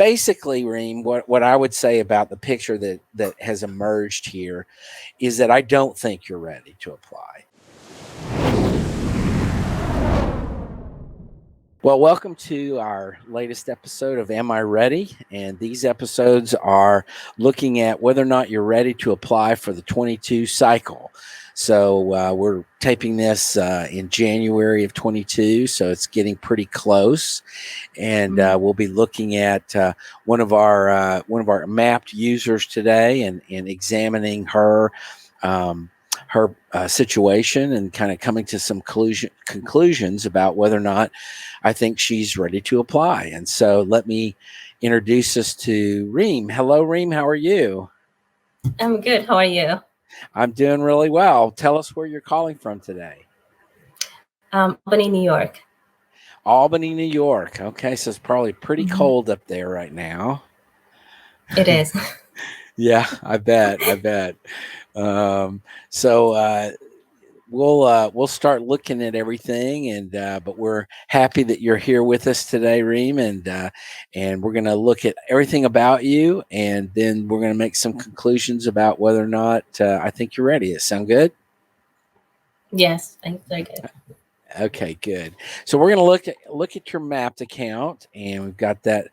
basically, Reem, what I would say about the picture that has emerged here is that I don't think you're ready to apply. Well, welcome to our latest episode of Am I Ready? And these episodes are looking at whether or not you're ready to apply for the 22 cycle. So we're taping this in January of 22, so it's getting pretty close. And we'll be looking at one of our mapped users today and examining her situation and kind of coming to some conclusions about whether or not I think she's ready to apply. And so let me introduce us to Reem. Hello, Reem. How are you? I'm good. How are you? I'm doing really well. Tell us where you're calling from today. Albany, New York. Albany, New York. Okay, so it's probably pretty cold up there right now. It is. Yeah, I bet. So we'll start looking at everything, and but we're happy that you're here with us today, Reem, and we're going to look at everything about you, and then we're going to make some conclusions about whether or not I think you're ready. Does that sound good? Yes, I think they're good. Okay, good. So we're going to look at your mapped account, and we've got that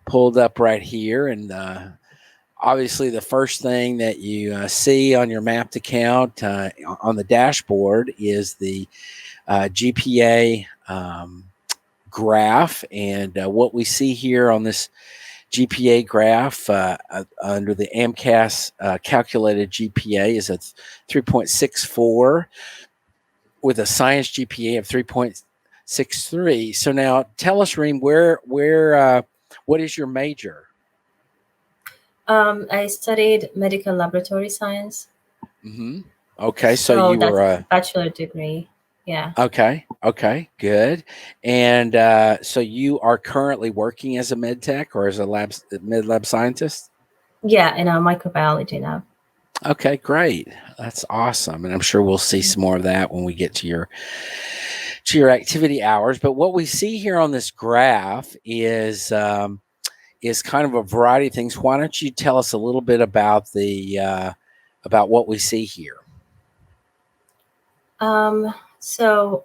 pulled up right here, and obviously, the first thing that you see on your mapped account on the dashboard is the GPA graph. And what we see here on this GPA graph under the MCAT calculated GPA is a 3.64 with a science GPA of 3.63. So now tell us, Reem, what is your major? I studied medical laboratory science. Mm-hmm. Okay, so you were a bachelor degree. Yeah. Okay, good. And so you are currently working as a med tech or as a med lab scientist? Yeah, in microbiology now. Okay, great. That's awesome, and I'm sure we'll see some more of that when we get to your activity hours. But what we see here on this graph is kind of a variety of things. Why don't you tell us a little bit about about what we see here? So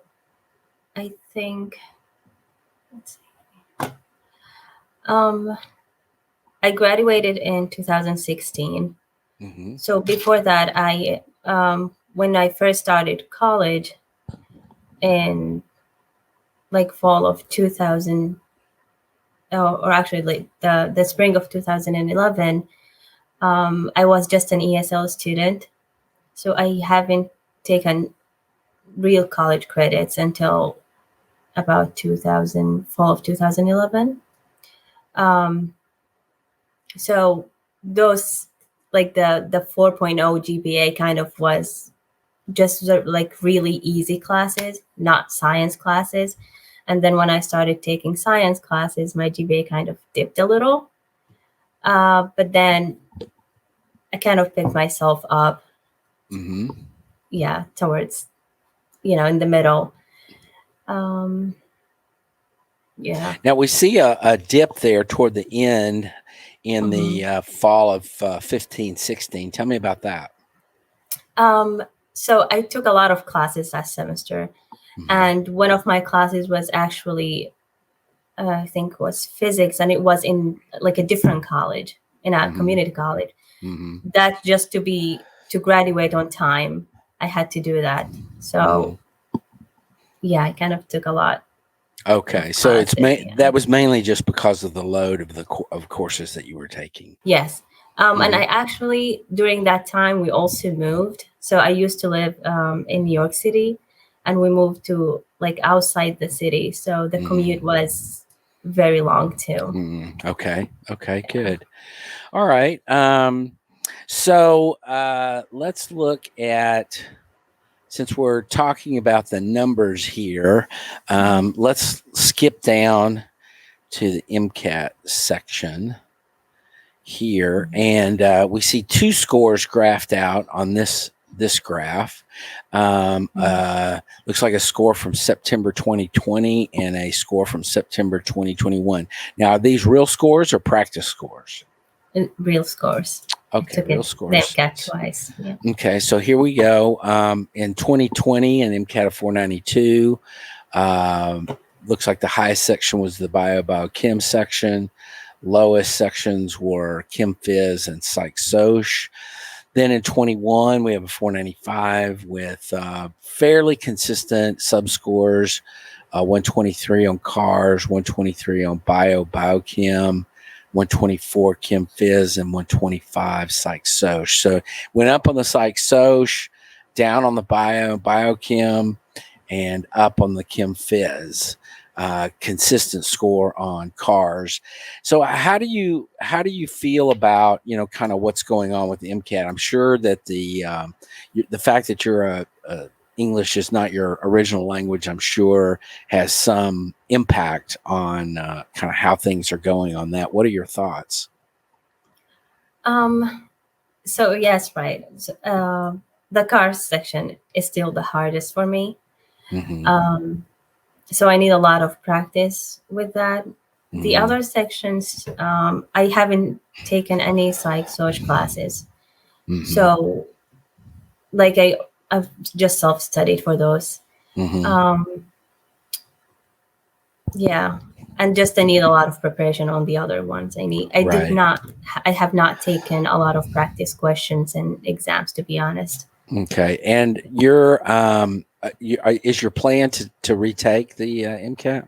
I think, let's see. I graduated in 2016. Mm-hmm. So before that, when I first started college in like fall of 2000, or actually like the spring of 2011, I was just an ESL student. So I haven't taken real college credits until about fall of 2011. So those, like the 4.0 GPA kind of was just like really easy classes, not science classes. And then when I started taking science classes, my GPA kind of dipped a little. But then I kind of picked myself up. Mm-hmm. Yeah, towards, in the middle. Yeah. Now we see a dip there toward the end in the fall of 15, 16. Tell me about that. So I took a lot of classes last semester, and one of my classes was actually, I think was physics, and it was in like a different college, in a community college. That just to graduate on time, I had to do that. So yeah, I kind of took a lot. Okay, so that was mainly just because of the load of courses that you were taking. Yes. And I actually, during that time, we also moved. So I used to live in New York City, and we moved to like outside the city. So the commute was very long too. Okay, good. All right. So let's look at, since we're talking about the numbers here, let's skip down to the MCAT section here, and we see two scores graphed out on this this graph. Looks like a score from September 2020 and a score from September 2021. Now, are these real scores or practice scores? Real scores. Okay, real scores. The MCAT twice. Yeah. Okay, so here we go. In 2020, an MCAT of 492. Looks like the highest section was the biochem section. Lowest sections were Chem Phys and Psych Soc. Then in 21, we have a 495 with fairly consistent subscores. 123 on cars, 123 on biochem, 124 Chem Phys, and 125 Psych Soc. So went up on the Psych Soc, down on the biochem, and up on the Chem Phys. Consistent score on cars. So how do you feel about kind of what's going on with the MCAT? I'm sure that the fact that you're English is not your original language, I'm sure has some impact on kind of how things are going on that. What are your thoughts? So yes, right. So, the cars section is still the hardest for me. Mm-hmm. So I need a lot of practice with that. Mm-hmm. The other sections, I haven't taken any Psych Soc classes. Mm-hmm. So like I've just self-studied for those. Mm-hmm. Yeah. And just I need a lot of preparation on the other ones. I have not taken a lot of practice questions and exams, to be honest. Okay. And is your plan to retake the MCAT?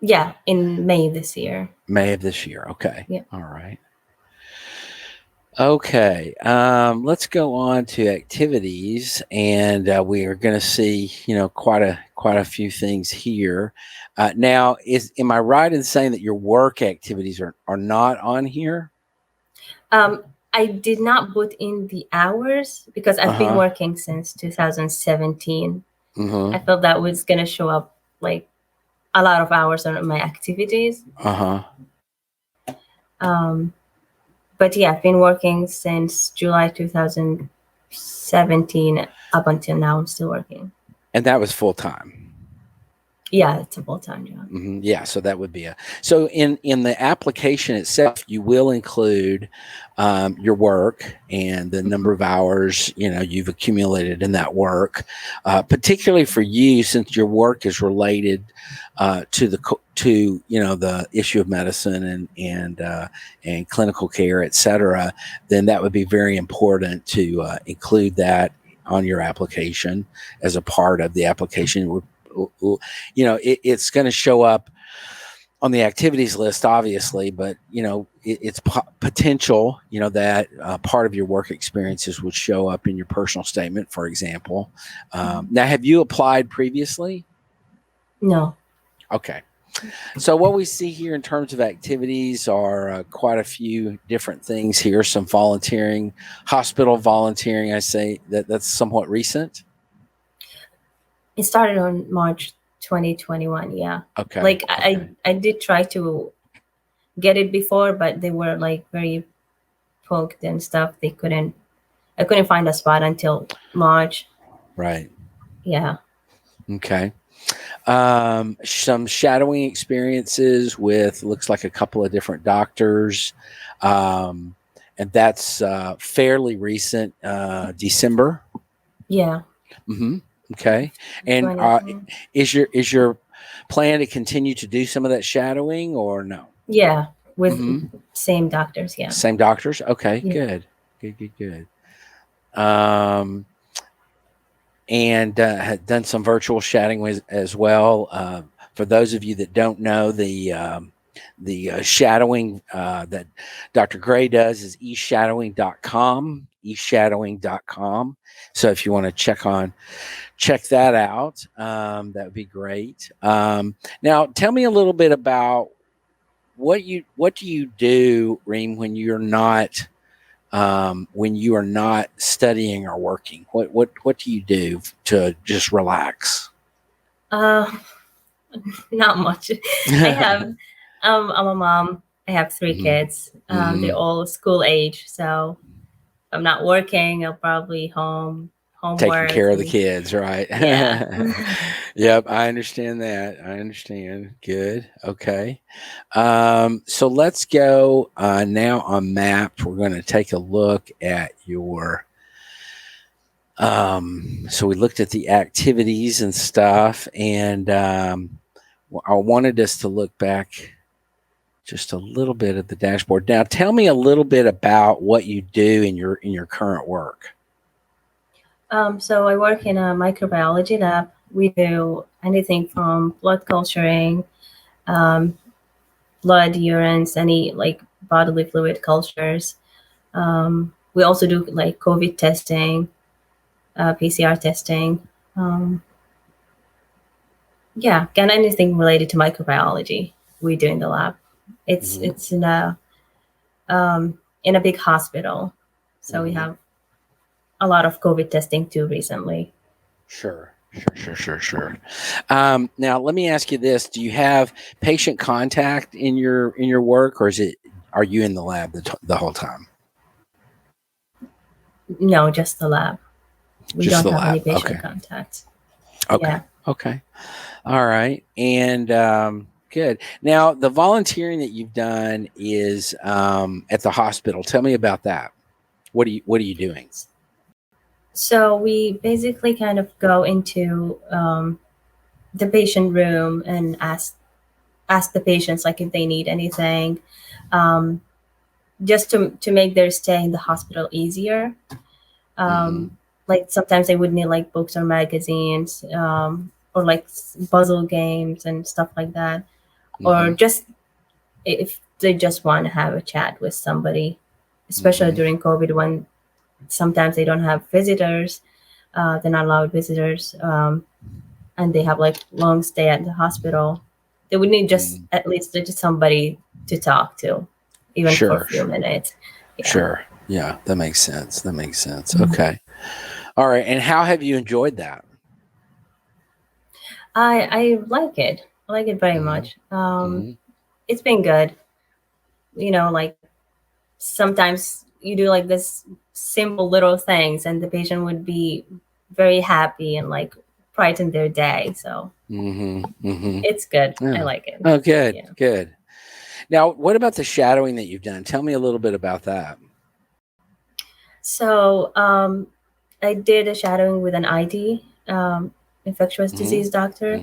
Yeah, in May this year. May of this year. Okay. Yeah. All right. Okay. Let's go on to activities, and we are going to see quite a few things here. Now, am I right in saying that your work activities are not on here? I did not put in the hours because I've been working since 2017. Mm-hmm. I felt that was going to show up like a lot of hours on my activities. But yeah, I've been working since July 2017 up until now. I'm still working. And that was full time? Yeah, it's a full-time job. Mm-hmm. Yeah, so that would be so in the application itself, you will include your work and the number of hours you've accumulated in that work, particularly for you, since your work is related to the issue of medicine and clinical care, et cetera. Then that would be very important to include that on your application as a part of the application. It's going to show up on the activities list, obviously, but it's potential, that part of your work experiences would show up in your personal statement, for example. Now, have you applied previously? No. Okay. So what we see here in terms of activities are quite a few different things here. Some volunteering, hospital volunteering. I say that's somewhat recent. It started on March 2021. Yeah. Okay. Like I did try to get it before, but they were like very poked and stuff. I couldn't find a spot until March. Right. Yeah. Okay. Some shadowing experiences with looks like a couple of different doctors. And that's fairly recent, December. Yeah. Mm-hmm. Okay. And is your plan to continue to do some of that shadowing or no? Yeah, with same doctors. Yeah. Same doctors. Okay. Yeah. Good. And had done some virtual shadowing as well. For those of you that don't know, the shadowing that Dr. Gray does is eshadowing.com. So if you want to check that out, that would be great. Now, tell me a little bit about what do you do, Reem, when you are not studying or working? What do you do to just relax? Not much. I have I'm a mom. I have 3 kids. They're all school age, so if I'm not working, I'll probably home Taking homework. care of the kids, right? Yeah. Yep, I understand that. I understand. Good. Okay. So let's go now on MAP. We're going to take a look at your. So we looked at the activities and stuff, and I wanted us to look back just a little bit at the dashboard. Now, tell me a little bit about what you do in your current work. So I work in a microbiology lab. We do anything from blood culturing, blood, urines, any like bodily fluid cultures. We also do like COVID testing, PCR testing. Yeah, can anything related to microbiology we do in the lab. It's in a big hospital, so we have a lot of COVID testing too recently. Sure. Now, let me ask you this: do you have patient contact in your work, or are you in the lab the whole time? No, just the lab. We Just don't the have any lab. patient Okay. contact. Okay. Yeah. Okay. All right. And good. Now, the volunteering that you've done is at the hospital. Tell me about that. What are you doing? So we basically kind of go into the patient room and ask the patients like if they need anything, um, just to make their stay in the hospital easier. Like sometimes they would need like books or magazines, or like puzzle games and stuff like that, or just if they just want to have a chat with somebody, especially during COVID when sometimes they don't have visitors, they're not allowed visitors, and they have like long stay at the hospital. They would need just at least just somebody to talk to, even for a few minutes. Yeah. Sure. Yeah, that makes sense. Okay. All right. And how have you enjoyed that? I like it. I like it very much. It's been good. Like sometimes you do like this simple little things and the patient would be very happy and like brighten their day. So it's good. Yeah. I like it. Oh, good. Yeah. Good. Now, what about the shadowing that you've done? Tell me a little bit about that. So I did a shadowing with an ID, infectious disease doctor.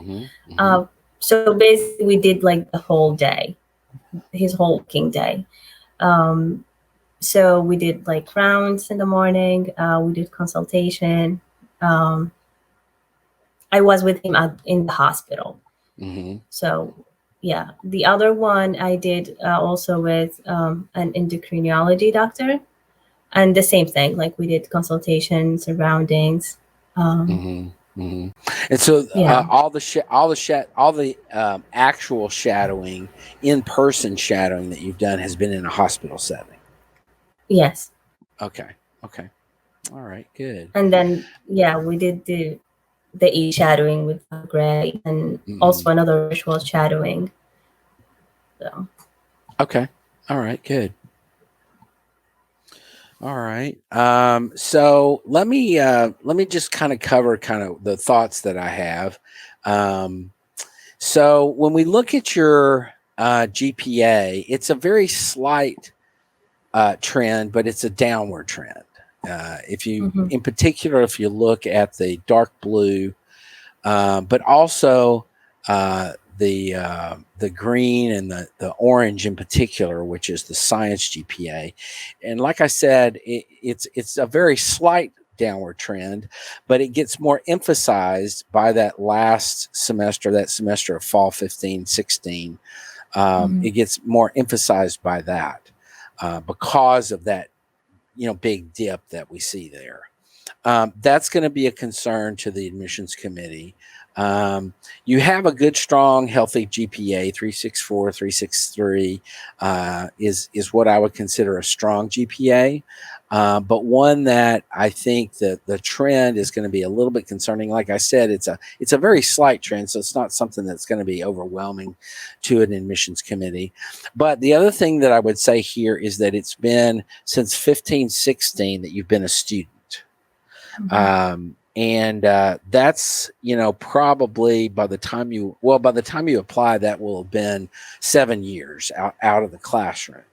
So basically we did like the whole day, his whole working day. So we did like rounds in the morning. We did consultation. I was with him in the hospital. So yeah, the other one I did also with an endocrinology doctor, and the same thing. Like we did consultations, surroundings. And so all the actual shadowing, in-person shadowing that you've done has been in a hospital setting. Yes. Okay. All right. Good. And then we did the e-shadowing with Gray, and also another virtual shadowing. So. Okay. All right. Good. All right. So let me just kind of cover the thoughts that I have. So when we look at your GPA, it's a very slight trend, but it's a downward trend. If you, in particular, if you look at the dark blue, but also the green and the orange in particular, which is the science GPA, and like I said, it's a very slight downward trend, but it gets more emphasized by that last semester, that semester of fall 15-16. It gets more emphasized by that because of that big dip that we see there. That's going to be a concern to the admissions committee. You have a good, strong, healthy GPA, 3.64, 3.63 is what I would consider a strong GPA, but one that I think that the trend is going to be a little bit concerning. Like I said, it's a very slight trend, so it's not something that's going to be overwhelming to an admissions committee. But the other thing that I would say here is that it's been since 15-16 that you've been a student. And that's, probably by the time you apply, that will have been 7 years out of the classroom.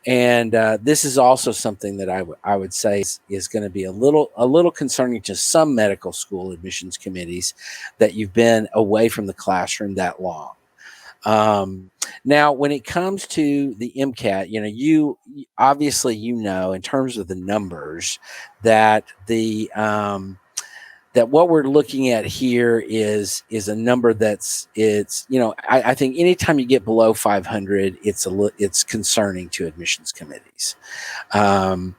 And this is also something that I would say is going to be a little concerning to some medical school admissions committees, that you've been away from the classroom that long. Now, when it comes to the MCAT, you obviously, in terms of the numbers, that that what we're looking at here is a number I think anytime you get below 500, it's concerning to admissions committees. And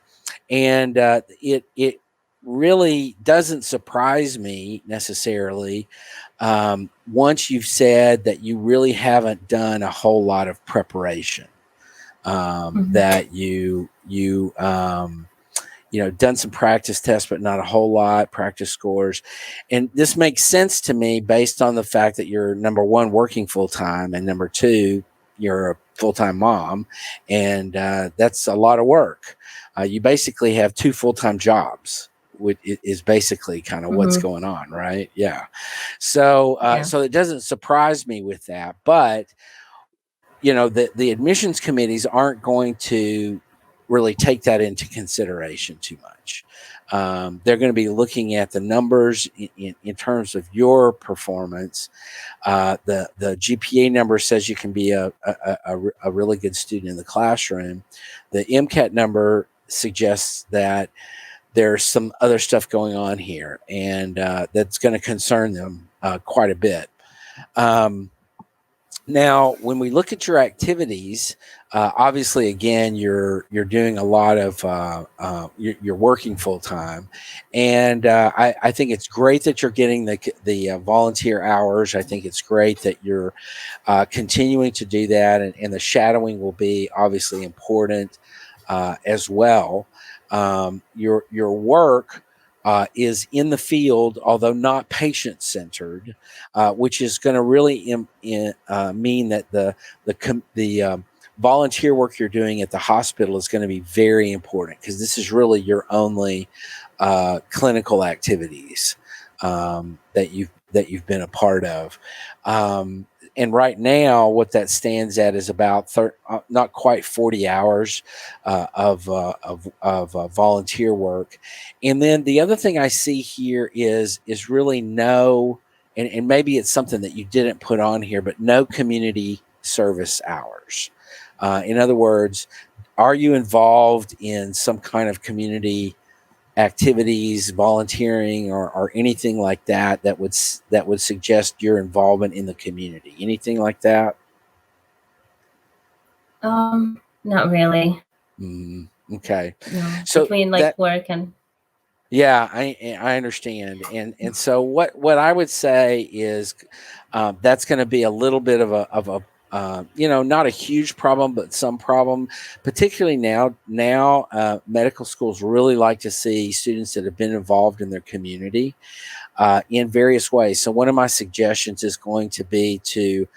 it really doesn't surprise me necessarily, once you've said that you really haven't done a whole lot of preparation, that you done some practice tests, but not a whole lot, practice scores. And this makes sense to me based on the fact that you're, number one, working full time, and number two, you're a full-time mom, and that's a lot of work. You basically have 2 full-time jobs, which is basically kind of what's going on, right? Yeah. So so it doesn't surprise me with that, but the admissions committees aren't going to really take that into consideration too much. They're going to be looking at the numbers in terms of your performance. The GPA number says you can be a really good student in the classroom. The MCAT number suggests that there's some other stuff going on here, and that's going to concern them quite a bit. Now, when we look at your activities, obviously, again, you're doing a lot of you're working full time, and I think it's great that you're getting the volunteer hours. I think it's great that you're continuing to do that, and the shadowing will be obviously important as well. Your work is in the field, although not patient-centered, which is going to really mean that the volunteer work you're doing at the hospital is going to be very important, because this is really your only clinical activities that you've been a part of. And right now, what that stands at is about not quite 40 hours of volunteer work. And then the other thing I see here is really no, and maybe it's something that you didn't put on here, but no community service hours. In other words, are you involved in some kind of community activities, volunteering, or anything like that would suggest your involvement in the community? Anything like that? Not really. Okay. No. So between work and yeah, I understand, and so what I would say is that's going to be a little bit of a not a huge problem, but some problem, particularly now. Medical schools really like to see students that have been involved in their community in various ways. So one of my suggestions is going to be to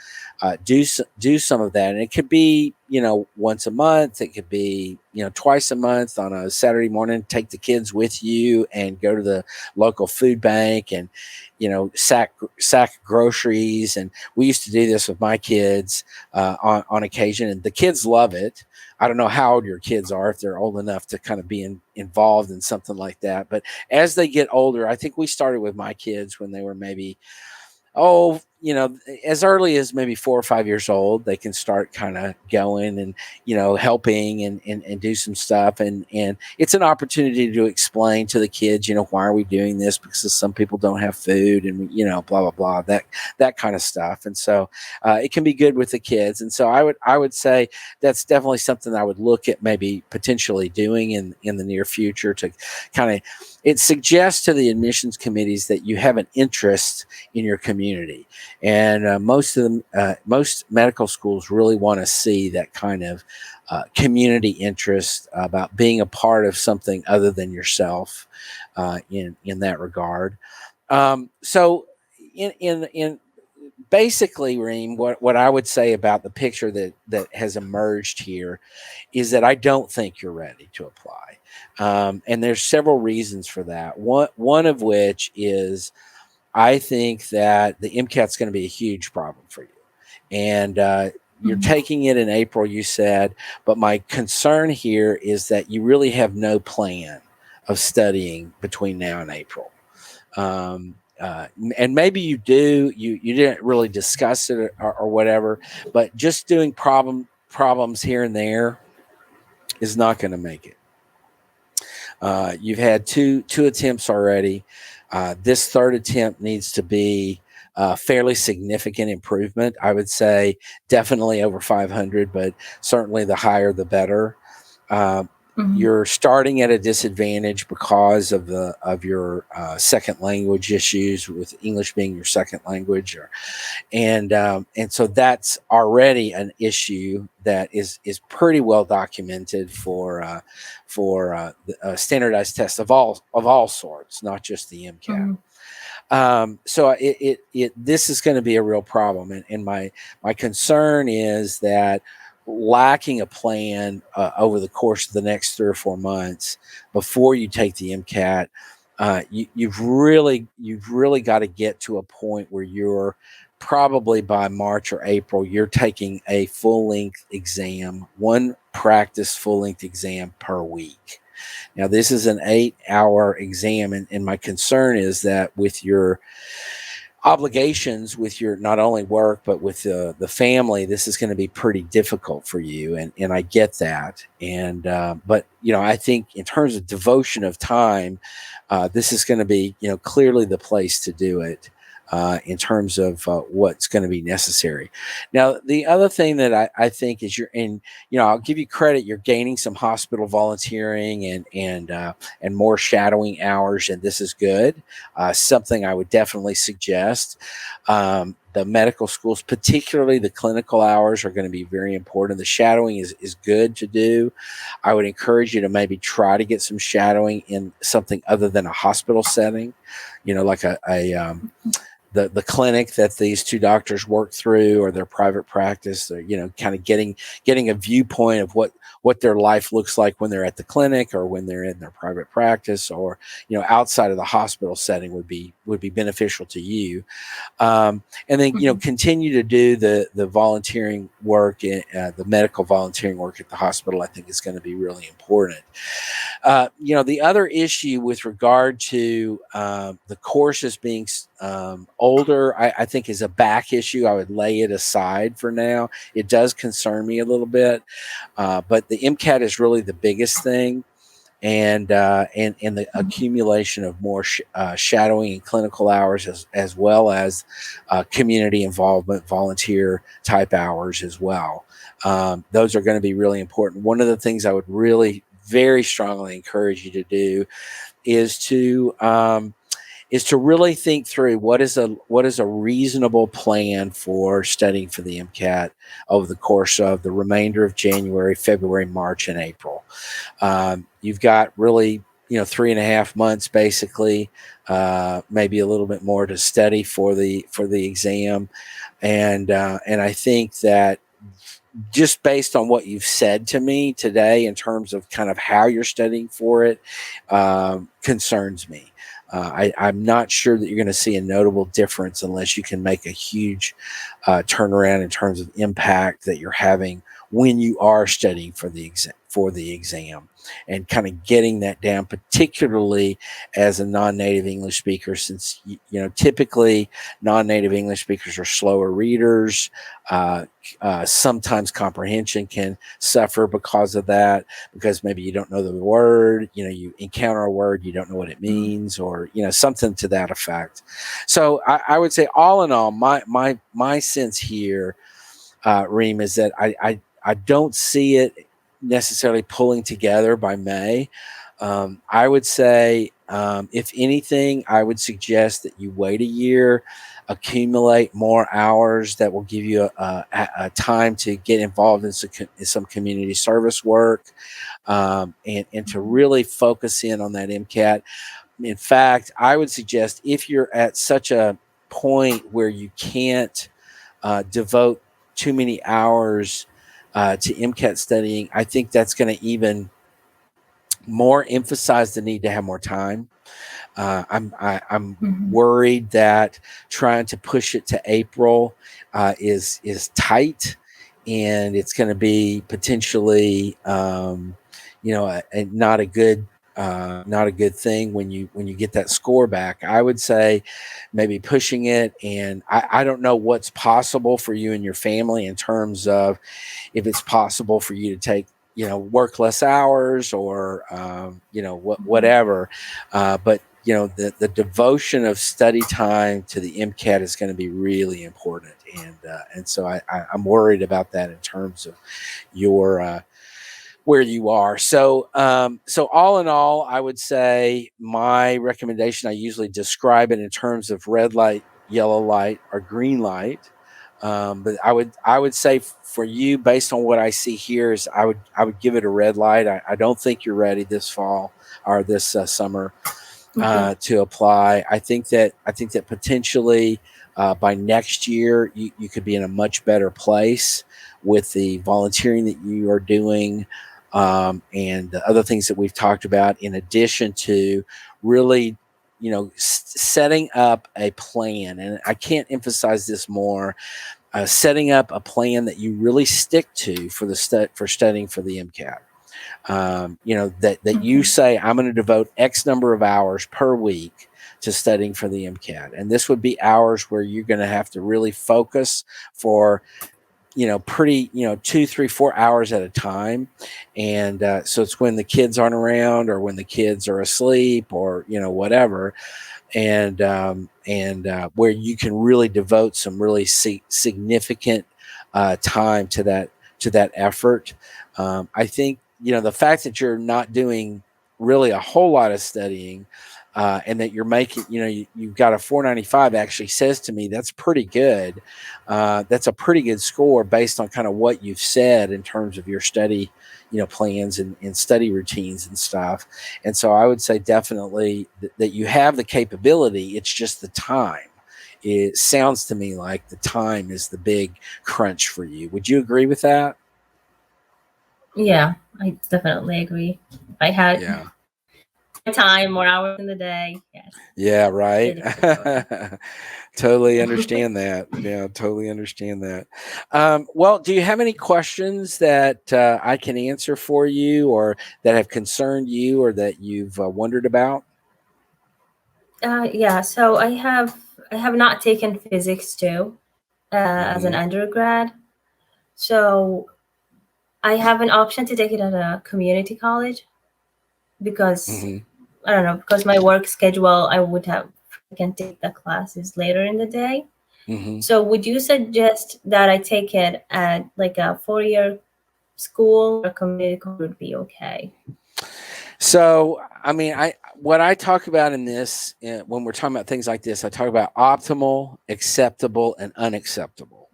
do some of that, and it could be once a month. It could be twice a month on a Saturday morning. Take the kids with you and go to the local food bank and sack groceries. And we used to do this with my kids on occasion, and the kids love it. I don't know how old your kids are, if they're old enough to kind of be involved in something like that. But as they get older, I think we started with my kids when they were maybe, as early as maybe 4 or 5 years old, they can start kind of going and, helping and do some stuff. And it's an opportunity to explain to the kids, why are we doing this? Because some people don't have food and, blah, blah, blah, that kind of stuff. And so it can be good with the kids. And so I would say that's definitely something I would look at maybe potentially doing in the near future, to kind of, it suggests to the admissions committees that you have an interest in your community. And most medical schools really want to see that kind of community interest about being a part of something other than yourself in that regard. So in basically, Reem, what I would say about the picture that has emerged here is that I don't think you're ready to apply. And there's several reasons for that. One of which is I think that the MCAT's going to be a huge problem for you. And you're taking it in April, you said, but my concern here is that you really have no plan of studying between now and April. And maybe you do, you didn't really discuss it or whatever, but just doing problems here and there is not going to make it. You've had two attempts already. This third attempt needs to be fairly significant improvement. I would say definitely over 500, but certainly the higher the better. You're starting at a disadvantage because of your second language issues, with English being your second language, and so that's already an issue that is pretty well documented for standardized tests of all sorts, not just the MCAT. So this is going to be a real problem, and my concern is that lacking a plan over the course of the next 3 or 4 months before you take the MCAT, you've really got to get to a point where you're probably by March or April, you're taking a full-length exam, one practice full-length exam per week. Now, this is an 8-hour exam, and my concern is that with your obligations, with your not only work but with the family, this is going to be pretty difficult for you, and I get that. And but I think in terms of devotion of time, this is going to be clearly the place to do it. In terms of what's going to be necessary. Now, the other thing that I think is I'll give you credit. You're gaining some hospital volunteering and more shadowing hours, and this is good. Something I would definitely suggest. The medical schools, particularly the clinical hours, are going to be very important. The shadowing is good to do. I would encourage you to maybe try to get some shadowing in something other than a hospital setting, like the clinic that these two doctors work through, or their private practice, or kind of getting a viewpoint of what their life looks like when they're at the clinic or when they're in their private practice, or outside of the hospital setting would be beneficial to you. And then continue to do the volunteering work, the medical volunteering work at the hospital. I think is going to be really important. The other issue with regard to the courses being older, I think is a back issue. I would lay it aside for now. It does concern me a little bit, but the MCAT is really the biggest thing. And the accumulation of more shadowing and clinical hours, as well as community involvement, volunteer type hours as well. Those are going to be really important. One of the things I would really very strongly encourage you to do is to really think through what is a reasonable plan for studying for the MCAT over the course of the remainder of January, February, March, and April. You've got really 3.5 months basically, maybe a little bit more to study for the exam, and I think that just based on what you've said to me today in terms of kind of how you're studying for it, concerns me. I'm not sure that you're going to see a notable difference unless you can make a huge turnaround in terms of impact that you're having when you are studying for the exam, and kind of getting that down, particularly as a non-native English speaker, since typically non-native English speakers are slower readers. Sometimes comprehension can suffer because of that, because maybe you don't know the word, you encounter a word, you don't know what it means, or something to that effect. So I would say, all in all, my sense here, Reem, is that I don't see it necessarily pulling together by May. I would say, if anything, I would suggest that you wait a year, accumulate more hours that will give you a time to get involved in some community service work, and to really focus in on that MCAT. In fact, I would suggest, if you're at such a point where you can't devote too many hours to MCAT studying, I think that's going to even more emphasize the need to have more time. I'm worried that trying to push it to April is tight, and it's going to be potentially not a good thing when you get that score back. I would say maybe pushing it, and I don't know what's possible for you and your family in terms of if it's possible for you to take work less hours or whatever, but the devotion of study time to the MCAT is going to be really important, and so I'm worried about that in terms of your where you are. So all in all, I would say my recommendation, I usually describe it in terms of red light, yellow light, or green light. But I would say for you, based on what I see here, is I would give it a red light. I don't think you're ready this fall or this summer to apply. I think that potentially by next year you could be in a much better place with the volunteering that you are doing, and the other things that we've talked about, in addition to really setting up a plan. And I can't emphasize this more. Setting up a plan that you really stick to for studying for the MCAT. That you say, I'm going to devote X number of hours per week to studying for the MCAT. And this would be hours where you're going to have to really focus for, pretty, 2, 3, 4 hours at a time. And so it's when the kids aren't around or when the kids are asleep or, whatever. And where you can really devote some really significant time to that effort. I think, the fact that you're not doing really a whole lot of studying, and that you're making, you've got a 495 actually says to me that's pretty good. That's a pretty good score based on kind of what you've said in terms of your study, plans and study routines and stuff. And so I would say definitely that you have the capability. It's just the time. It sounds to me like the time is the big crunch for you. Would you agree with that? Yeah, I definitely agree. If I had time, more hours in the day, yes. Yeah, right. Totally understand that. Yeah, totally understand that. Well, do you have any questions that I can answer for you, or that have concerned you, or that you've wondered about? Yeah. So I have not taken physics too as an undergrad. So I have an option to take it at a community college because I don't know, because my work schedule, I can take the classes later in the day. So would you suggest that I take it at like a 4-year school, or community college would be okay? So, I mean, what I talk about in this, when we're talking about things like this, I talk about optimal, acceptable, and unacceptable.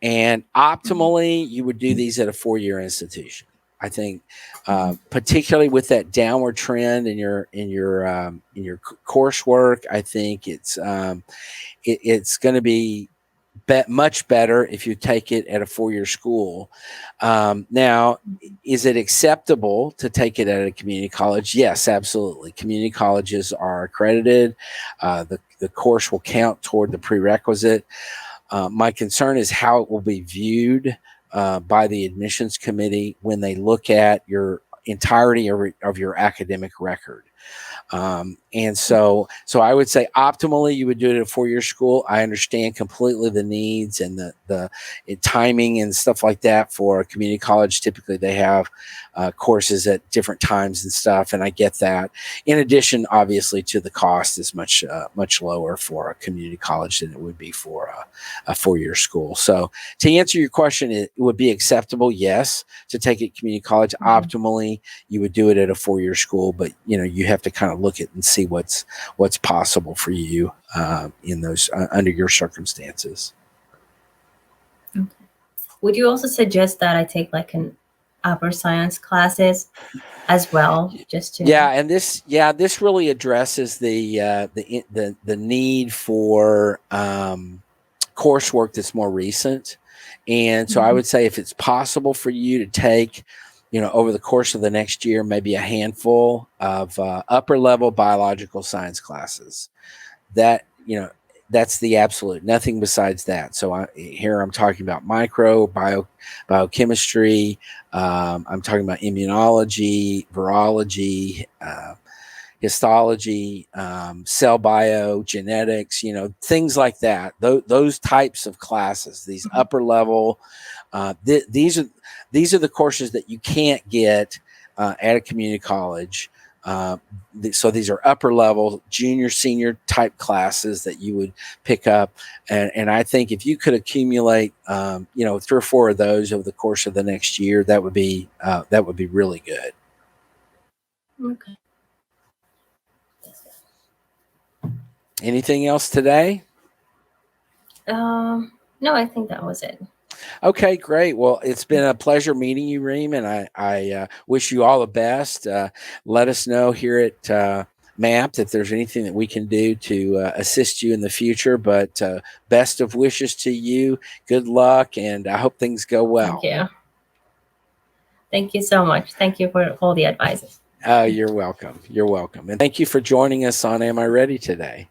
And optimally, you would do these at a 4-year institution. I think, particularly with that downward trend in your coursework, I think it's going to be much better if you take it at a 4-year school. Now, is it acceptable to take it at a community college? Yes, absolutely. Community colleges are accredited. The course will count toward the prerequisite. My concern is how it will be viewed by the admissions committee when they look at your entirety of your academic record. And so I would say optimally you would do it at a 4-year school. I understand completely the needs and the timing and stuff like that for a community college. Typically they have courses at different times and stuff, and I get that. In addition, obviously, to the cost is much lower for a community college than it would be for a 4-year school. So to answer your question, it would be acceptable, yes, to take it at community college. Optimally, you would do it at a 4-year school, but you have to kind of look at and see what's possible for you in those under your circumstances. Okay. Would you also suggest that I take like an upper science classes as well, just to? Yeah, and this really addresses the need for coursework that's more recent. And so I would say if it's possible for you to take, over the course of the next year, maybe a handful of upper level biological science classes, that, that's the absolute, nothing besides that. So here I'm talking about biochemistry. I'm talking about immunology, virology, histology, cell bio, genetics, things like that. Those types of classes, these upper level, these are the courses that you can't get at a community college. So these are upper level, junior, senior type classes that you would pick up. And I think if you could accumulate, 3 or 4 of those over the course of the next year, that would be really good. Okay. Anything else today? No, I think that was it. Okay, great. Well, it's been a pleasure meeting you, Reem, and I wish you all the best. Let us know here at MAPT if there's anything that we can do to assist you in the future. But best of wishes to you. Good luck, and I hope things go well. Thank you. Thank you so much. Thank you for all the advices. You're welcome. You're welcome. And thank you for joining us on Am I Ready today?